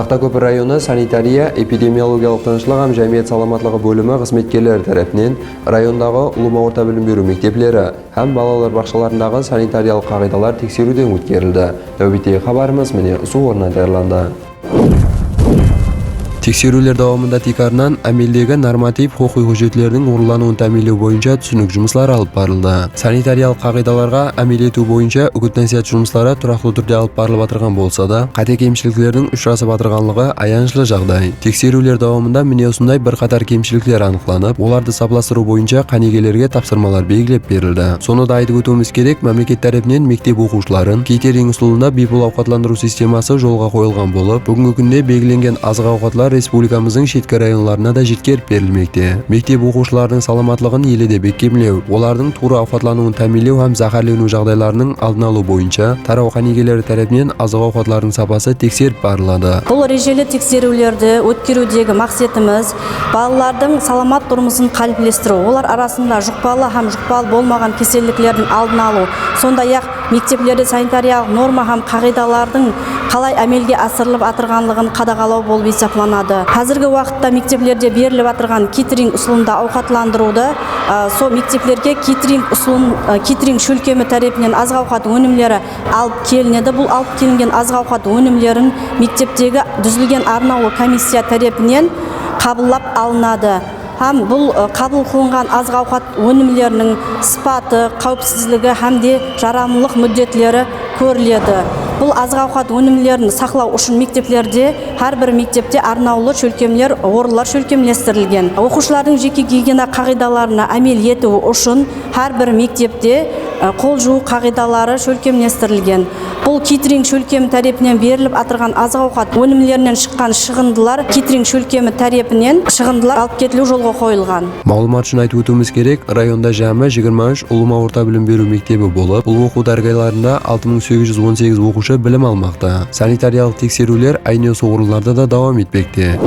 Тақтакөпір районы санитария, эпидемиологиялық тынычлык һәм җәмгыять саламатлыгы бөлеме хезмәткәрләре тарафыннан райондагы улы орта белем бирү мектепләре һәм балалар бакчаларындагы санитариялык кагыйдалар тикшерүдән үткәрелде. Нәүбәти хәбәрimiz менә сугырна тәйярланды. Тексерүүлер дәвамында тикарнан әмелдегі норматив хукук хүҗәтләренең урынлануын тәэминләү буенча түсінік жұмыслары алып барылды. Санитариялык кагыйдаларга әмел итү буенча үгіт-насихат жұмыслары тураклы түрдә алып барылып атырган булса да, кате кемчилекләрнең очрашып атырганлыгы аянчлы жагдай. Тексерүүлер дәвамында менә усындай бер катар кемчилекләр аныкланып, уларды сапластыру буенча канигеләргә тапшырмалар белгиләп берилде. Сонда айтып үтүбез керек, мамлекет тарафыннан мектеп укучыларын кейтеринг усулунда бейпул авкатландыруу системасы жолга коюлган булып, бүгүнкү күндө белгиленген азык авкатлар республикамыздың шеткі районларына да жеткеріп берілмекте. Мектеп оқушыларының саламатлығын еледе бекемлеу, олардың тура ауқатлануын тәминлеу һәм захарлену жағдайларының алдын алу бойынша тарау канигелері тарапынан азык ауқатларының сапасы тексеріп барылады. Бұл режелі тексерулерді өткерудегі мақсатымыз балалардың саламат тұрмысын қалыптастыру, олар арасында жұқпалы һәм жұқпалы болмаған кеселдіктердің алдын алу, сондай-ақ мектеплерде санитариялық норма һәм қағидалардың қалай әмелге асырылып атырғанлығын қадағалау болып есептелінеді. Қазіргі уақытта мектеплерде беріліп атырған кейтеринг ұсулында ауқатландыруды, сол мектеплерге кейтеринг шөлкемі тарапынан азык ауқат өнімдері алып келінеді. Бұл алып келінген азык ауқат өнімдерін мектептегі түзілген арнаулы комиссия тарапынан қабылдап алынады. Һәм бұл қабыл қылынған азык ауқат өнімдерінің сипаты, қауіпсіздігі һәм де жарамлылық мүддетлері көріледі. Бұл азык ауқат өнімдерін сақлау үшін мектеплерде, әрбір мектепте арнаулы шөлкемлер, орындар шөлкемлестірілген. Оқушылардың жеке гигиена қағидаларына әмел ету үшін әрбір мектепте қол жуу қағидалары шөлкемлестірілген. Бұл кейтеринг шөлкемі тарапынан беріліп атырған азык ауқат өнімдерінен шыққан шығындылар кейтеринг шөлкемі тарапынан шығындылар алып кетілу жолға қойылған. Маалымат үшін айтып өтуіміз керек, районда жамы 23 улума орта білім беру мектебі болып, бұл оқу даргайларында 6818 оқушы білім алмақта. Санитариялық тексерулер айнесі орынларда да давам етпекте.